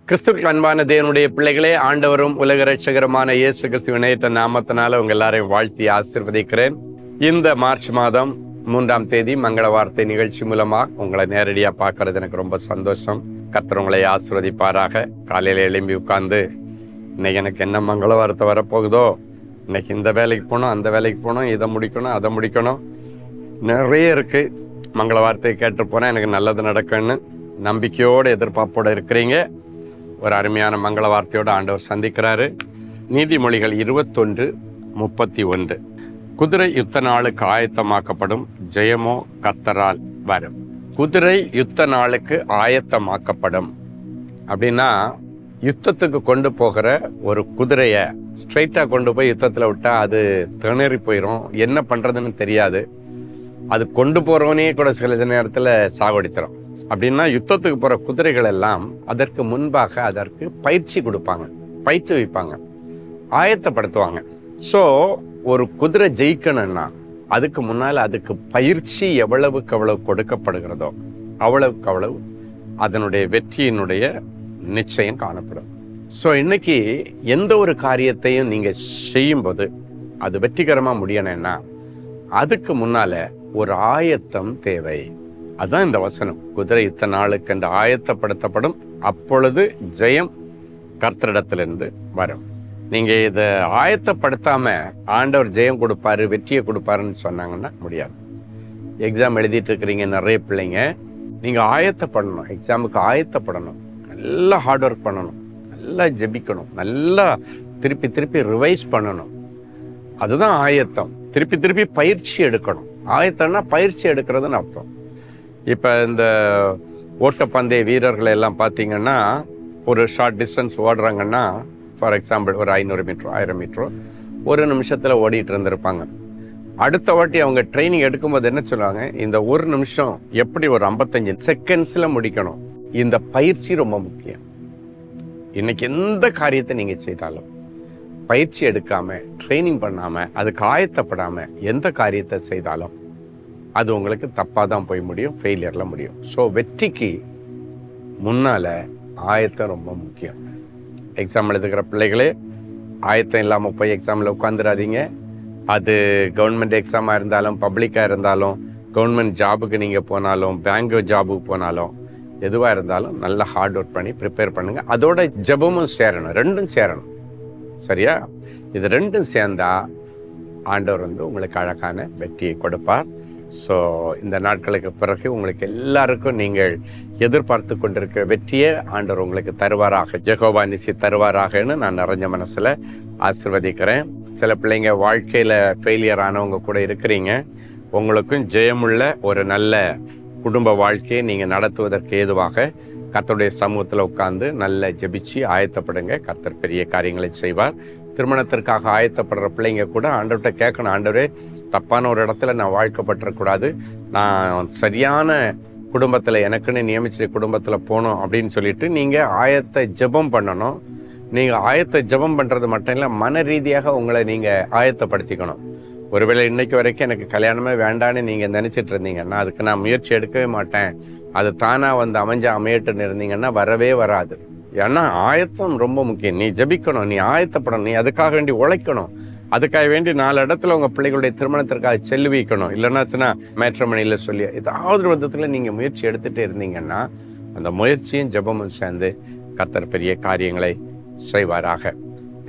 கிறிஸ்துவுக்கு அன்பான தேவனுடைய பிள்ளைகளே, ஆண்டவரும் உலக ரட்சகருமான இயேசு கிறிஸ்துவின் இணையற்ற நாமத்தினால உங்க எல்லாரையும் வாழ்த்தி ஆசீர்வதிக்கிறேன். இந்த மார்ச் மாதம் 3ஆம் தேதி மங்கள வார்த்தை நிகழ்ச்சி மூலமா உங்களை நேரடியா பார்க்கறது எனக்கு ரொம்ப சந்தோஷம். கர்த்தர் உங்களை ஆசீர்வதிப்பாராக. காலையில எழும்பி உட்கார்ந்து இன்னைக்கு எனக்கு என்ன மங்கள வார்த்தை வரப்போகுதோ, இன்னைக்கு இந்த வேலைக்கு போகணும், அந்த வேலைக்கு போகணும், இதை முடிக்கணும், அதை முடிக்கணும், நிறைய இருக்கு. மங்கள வார்த்தையை கேட்டு போனால் எனக்கு நல்லது நடக்கும்னு நம்பிக்கையோடு எதிர்பார்ப்போடு இருக்கிறீங்க. ஒரு அருமையான மங்கள வார்த்தையோடு ஆண்டவர் சந்திக்கிறாரு. நீதிமொழிகள் 21:31. குதிரை யுத்த நாளுக்கு ஆயத்தமாக்கப்படும், ஜெயமோ கர்த்தரால் வரும். குதிரை யுத்த நாளுக்கு ஆயத்தமாக்கப்படும் அப்படின்னா, யுத்தத்துக்கு கொண்டு போகிற ஒரு குதிரையை ஸ்ட்ரைட்டாக கொண்டு போய் யுத்தத்தில் விட்டால் அது திணறி போயிடும், என்ன பண்ணுறதுன்னு தெரியாது. அது கொண்டு போகிறவனே கூட சில நேரத்தில் சாவடிச்சிடும். அப்படின்னா யுத்தத்துக்கு போகிற குதிரைகள் எல்லாம் அதற்கு முன்பாக அதற்கு பயிற்சி கொடுப்பாங்க, பயிற்றுவிப்பாங்க, ஆயத்தப்படுத்துவாங்க. ஸோ ஒரு குதிரை ஜெயிக்கணும்னா அதுக்கு முன்னால் அதுக்கு பயிற்சி எவ்வளவுக்கு அவ்வளவு கொடுக்கப்படுகிறதோ அவ்வளவுக்கு அவ்வளவு அதனுடைய வெற்றியினுடைய நிச்சயம் காணப்படும். ஸோ இன்னைக்கு எந்த ஒரு காரியத்தையும் நீங்கள் செய்யும்போது அது வெற்றிகரமாக முடியணும்னா அதுக்கு முன்னால் ஒரு ஆயத்தம் தேவை. அதுதான் இந்த வசனம். குதிரை யுத்த நாளுக்கு என்று ஆயத்தப்படுத்தப்படும், அப்பொழுது ஜெயம் கர்த்தரிடத்திலிருந்து வரும். நீங்கள் இதை ஆயத்தப்படுத்தாமல் ஆண்டவர் ஜெயம் கொடுப்பாரு, வெற்றியை கொடுப்பாருன்னு சொன்னாங்கன்னா முடியாது. எக்ஸாம் எழுதிட்டு இருக்கிறீங்க நிறைய பிள்ளைங்க, நீங்கள் ஆயத்தப்படணும், எக்ஸாமுக்கு ஆயத்தப்படணும், நல்லா ஹார்ட் ஒர்க் பண்ணணும், நல்லா ஜெபிக்கணும், நல்லா திருப்பி திருப்பி ரிவைஸ் பண்ணணும். அதுதான் ஆயத்தம். திருப்பி திருப்பி பயிற்சி எடுக்கணும். ஆயத்தம்னா பயிற்சி எடுக்கிறதுன்னு அர்த்தம். இப்போ இந்த ஓட்டப்பந்தய வீரர்கள் எல்லாம் பார்த்தீங்கன்னா, ஒரு ஷார்ட் டிஸ்டன்ஸ் ஓடுறாங்கன்னா, ஃபார் எக்ஸாம்பிள் ஒரு 500 மீட்டரோ 1000 மீட்டரோ ஒரு நிமிஷத்தில் ஓடிட்டு இருந்திருப்பாங்க. அடுத்த வாட்டி அவங்க ட்ரைனிங் எடுக்கும்போது என்ன சொல்லுவாங்க, இந்த ஒரு நிமிஷம் எப்படி ஒரு 55 செகண்ட்ஸில் முடிக்கணும். இந்த பயிற்சி ரொம்ப முக்கியம். இன்னைக்கு எந்த காரியத்தை நீங்கள் செய்தாலும் பயிற்சி எடுக்காமல், ட்ரைனிங் பண்ணாமல், அதுக்கு ஆயத்தப்படாமல் எந்த காரியத்தை செய்தாலும் அது உங்களுக்கு தப்பாக தான் போய் முடியும், ஃபெயிலியரில் முடியும். ஸோ வெற்றிக்கு முன்னால் ஆயத்தம் ரொம்ப முக்கியம். எக்ஸாம் எழுதுகிற பிள்ளைகளே, ஆயத்தம் இல்லாமல் போய் எக்ஸாமில் உட்காந்துடாதீங்க. அது கவர்மெண்ட் எக்ஸாமாக இருந்தாலும், பப்ளிக்காக இருந்தாலும், கவர்மெண்ட் ஜாபுக்கு நீங்கள் போனாலும், பேங்க் ஜாபுக்கு போனாலும், எதுவாக இருந்தாலும் நல்லா ஹார்ட் ஒர்க் பண்ணி ப்ரிப்பேர் பண்ணுங்கள். அதோட ஜெபமும் சேரணும், ரெண்டும் சேரணும். சரியா? இது ரெண்டும் சேர்ந்தா ஆண்டவர் உங்களுக்கு அழகான வெற்றியை கொடுப்பார். ஸோ இந்த நாட்களுக்கு பிறகு உங்களுக்கு எல்லாருக்கும் நீங்கள் எதிர்பார்த்து கொண்டிருக்க வெற்றியை ஆண்டவர் உங்களுக்கு தருவாராக, ஜெகோவா நிசி தருவாராகன்னு நான் நிறைஞ்ச மனசில் ஆசீர்வதிக்கிறேன். சில பிள்ளைங்க வாழ்க்கையில் ஃபெயிலியர் ஆனவங்க கூட இருக்கிறீங்க. உங்களுக்கும் ஜெயமுள்ள ஒரு நல்ல குடும்ப வாழ்க்கையை நீங்கள் நடத்துவதற்கு ஏதுவாக கர்த்தருடைய சமூகத்தில் உட்கார்ந்து நல்ல ஜெபிச்சு ஆயத்தப்படுங்க. கர்த்தர் பெரிய காரியங்களை செய்வார். திருமணத்திற்காக ஆயத்தப்படுற பிள்ளைங்க கூட ஆண்டவர்கிட்ட கேட்கணும், ஆண்டவரே தப்பான ஒரு இடத்துல நான் வாழ்க்கப்பட்டுறக்கூடாது, நான் சரியான குடும்பத்தில் எனக்குன்னு நியமிச்ச குடும்பத்தில் போகணும் அப்படின்னு சொல்லிட்டு நீங்கள் ஆயத்த ஜெபம் பண்ணணும். நீங்கள் ஆயத்த ஜெபம் பண்ணுறது மட்டும் இல்லை, மன ரீதியாக உங்களை நீங்கள் ஆயத்தப்படுத்திக்கணும். ஒருவேளை இன்னைக்கு வரைக்கும் எனக்கு கல்யாணமே வேண்டான்னு நீங்கள் நினச்சிட்டு இருந்தீங்கன்னா, அதுக்கு நான் முயற்சி எடுக்கவே மாட்டேன், அது தானாக அமையட்டுன்னு இருந்தீங்கன்னா வரவே வராது. ஏன்னா ஆயத்தம் ரொம்ப முக்கியம். நீ ஜெபிக்கணும், நீ ஆயத்தப்படணும், நீ அதுக்காக வேண்டி உழைக்கணும், அதுக்காக வேண்டி 4 இடத்துல உங்கள் பிள்ளைகளுடைய திருமணத்திற்காக செல்லு வைக்கணும். இல்லைன்னாச்சுன்னா மேட்ரிமோனியில் சொல்லி ஏதாவது விதத்தில் நீங்கள் முயற்சி எடுத்துகிட்டே இருந்தீங்கன்னா அந்த முயற்சியும் ஜெபமும் சேர்ந்து கர்த்தர் பெரிய காரியங்களை செய்வாராக.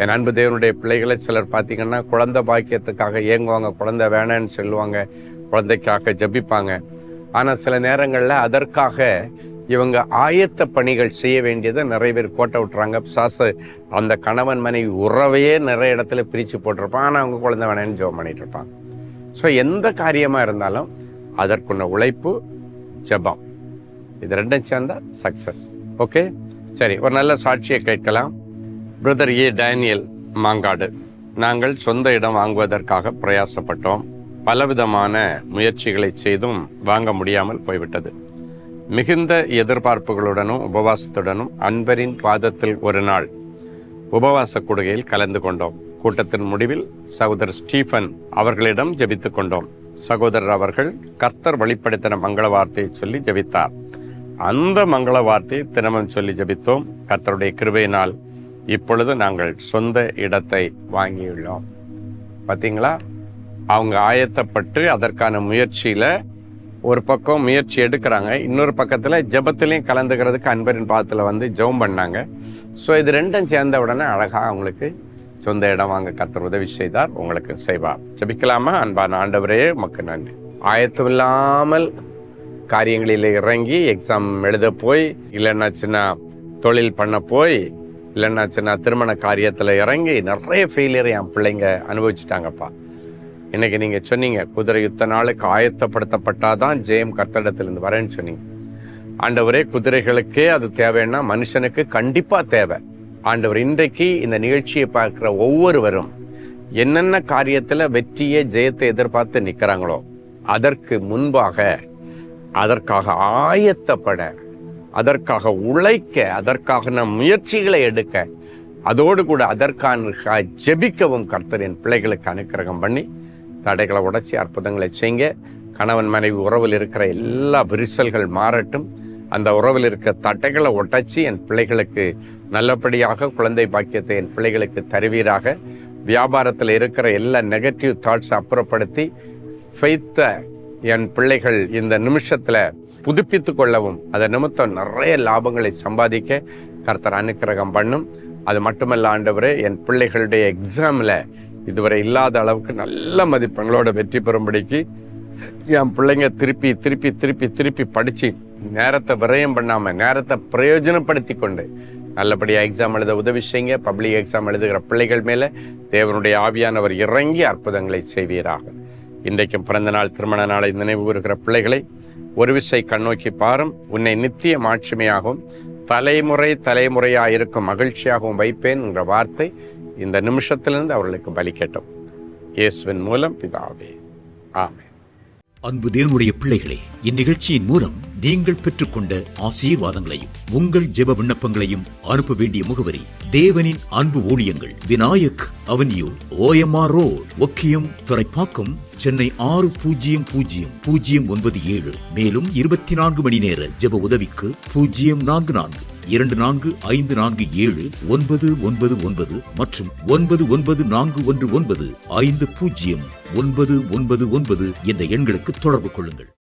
என் அன்பு தேவனுடைய பிள்ளைகளை சிலர் பார்த்தீங்கன்னா குழந்தை பாக்கியத்துக்காக ஏங்குவாங்க, குழந்தை வேணான்னு சொல்லுவாங்க, குழந்தைக்காக ஜெபிப்பாங்க. ஆனால் சில நேரங்களில் அதற்காக இவங்க ஆயத்த பணிகள் செய்ய வேண்டியதை நிறைய பேர் கோட்டை விட்டுறாங்க. பிசாசு அந்த கணவன் மனைவி உறவையே நிறைய இடத்துல பிரித்து போட்டிருப்பான், ஆனால் அவங்க குழந்தை வேணான்னு ஜெபம் பண்ணிட்டு இருப்பாங்க. ஸோ எந்த காரியமாக இருந்தாலும் அதற்குள்ள உழைப்பு, ஜெபம், இது ரெண்டும் சேர்ந்தா சக்ஸஸ். ஓகே, சரி, ஒரு நல்ல சாட்சியை கேட்கலாம். பிரதர் ஏ டேனியல், மாங்காடு. நாங்கள் சொந்த இடம் வாங்குவதற்காக பிரயாசப்பட்டோம். பலவிதமான முயற்சிகளை செய்தும் வாங்க முடியாமல் போய்விட்டது. மிகுந்த எதிர்பார்ப்புகளுடனும் உபவாசத்துடனும் அன்பரின் பாதத்தில் ஒரு நாள் உபவாச கூடுகையில் கலந்து கொண்டோம். கூட்டத்தின் முடிவில் சகோதரர் ஸ்டீஃபன் அவர்களிடம் ஜெபித்து கொண்டோம். சகோதரர் அவர்கள் கர்த்தர் வெளிப்படுத்தின மங்கள வார்த்தையை சொல்லி ஜெபித்தார். அந்த மங்கள வார்த்தையை தினமும் சொல்லி ஜெபித்தோம். கர்த்தருடைய கிருபையினால் இப்பொழுது நாங்கள் சொந்த இடத்தை வாங்கியுள்ளோம். பார்த்தீங்களா, அவங்க ஆயத்தப்பட்டு அதற்கான முயற்சியில் ஒரு பக்கம் முயற்சி எடுக்கிறாங்க, இன்னொரு பக்கத்தில் ஜெபத்திலையும் கலந்துக்கிறதுக்கு அன்பரின் பாதத்தில் வந்து ஜெபம் பண்ணாங்க. ஸோ இது ரெண்டும் சேர்ந்த உடனே அழகாக அவங்களுக்கு சொந்த இடம் வாங்க கர்த்தர் உதவி செய்தார், உங்களுக்கு செய்வார். ஜெபிக்கலாமா? அன்பான ஆண்டவரே, உமக்கு நன்றி. ஆயத்தம் இல்லாமல் காரியங்களில் இறங்கி எக்ஸாம் எழுத போய், இல்லைன்னா சின்ன தொழில் பண்ண போய், இல்லைன்னா சின்ன திருமண காரியத்தில் இறங்கி நிறைய ஃபெயிலியர் என் பிள்ளைங்க அனுபவிச்சுட்டாங்கப்பா. இன்னைக்கு நீங்கள் சொன்னீங்க, குதிரை யுத்த நாளுக்கு ஆயத்தப்படுத்தப்பட்டாதான் ஜெயம் கர்த்தரிடத்திலிருந்து வரேன்னு சொன்னீங்க. ஆண்டவரே, குதிரைகளுக்கே அது தேவைன்னா மனுஷனுக்கு கண்டிப்பாக தேவை. ஆண்டவர், இன்றைக்கு இந்த நிகழ்ச்சியை பார்க்குற ஒவ்வொருவரும் என்னென்ன காரியத்தில் வெற்றியை ஜெயத்தை எதிர்பார்த்து நிற்கிறாங்களோ அதற்கு முன்பாக அதற்காக ஆயத்தப்பட, அதற்காக உழைக்க, அதற்காக நம் முயற்சிகளை எடுக்க, அதோடு கூட அதற்கான ஜெபிக்கவும் கர்த்தரின் பிள்ளைகளுக்கு அனுக்கிரகம் பண்ணி தடைகளை உடைச்சி அற்புதங்களை செய்யுங்க. கணவன் மனைவி உறவில் இருக்கிற எல்லா விரிசல்கள் மாறட்டும். அந்த உறவில் இருக்கிற தடைகளை உடைச்சி என் பிள்ளைகளுக்கு நல்லபடியாக குழந்தை பாக்கியத்தை என் பிள்ளைகளுக்கு தருவீராக. வியாபாரத்தில் இருக்கிற எல்லா நெகட்டிவ் தாட்ஸ் அப்புறப்படுத்தி ஃபெய்த்தை என் பிள்ளைகள் இந்த நிமிஷத்தில் புதுப்பித்து கொள்ளவும், அதை நிமித்தம் நிறைய லாபங்களை சம்பாதிக்க கர்த்தர் அனுக்கிரகம் பண்ணும். அது மட்டுமல்ல ஆண்டவரே, என் பிள்ளைகளுடைய எக்ஸாமில் இதுவரை இல்லாத அளவுக்கு நல்ல மதிப்பெண்களோட வெற்றி பெறும்படிக்கு என் பிள்ளைங்க திருப்பி திருப்பி திருப்பி திருப்பி படித்து நேரத்தை விரயம் பண்ணாமல் நேரத்தை பிரயோஜனப்படுத்தி கொண்டு நல்லபடியாக எக்ஸாம் எழுத உதவி செய்யுங்க. பப்ளிக் எக்ஸாம் எழுதுகிற பிள்ளைகள் மேலே தேவனுடைய ஆவியானவர் இறங்கி அற்புதங்களை செய்வீராக. இன்றைக்கும் பிறந்த நாள், திருமண நாளை நினைவு கூறுகிற பிள்ளைகளை ஒரு விசை கண்ணோக்கி பாரும். உன்னை நித்திய மாட்சிமையாகவும் தலைமுறை தலைமுறையாக இருக்கும் மகிழ்ச்சியாகவும் வைப்பேன் என்ற வார்த்தை இந்த நிமிஷத்திலிருந்து அவர்களுக்கு பலிக்கட்டும். இயேசுவின் மூலம் பிதாவே, ஆமென். அன்பு தேவனுடைய பிள்ளைகளே, இந்நிகழ்ச்சியின் மூலம் நீங்கள் பெற்றுக்கொண்ட ஆசீர்வாதங்களையும் உங்கள் ஜெப விண்ணப்பங்களையும் அனுப்ப வேண்டிய முகவரி: தேவனின் அன்பு ஊழியங்கள், Vinayak avenue, OMR road, Okkiyam, Thoraipakkam, Chennai 600097. மேலும் 24 மணி நேர ஜெப உதவிக்கு 044-24547-999 மற்றும் 9941150999 என்ற எண்களுக்கு தொடர்பு கொள்ளுங்கள்.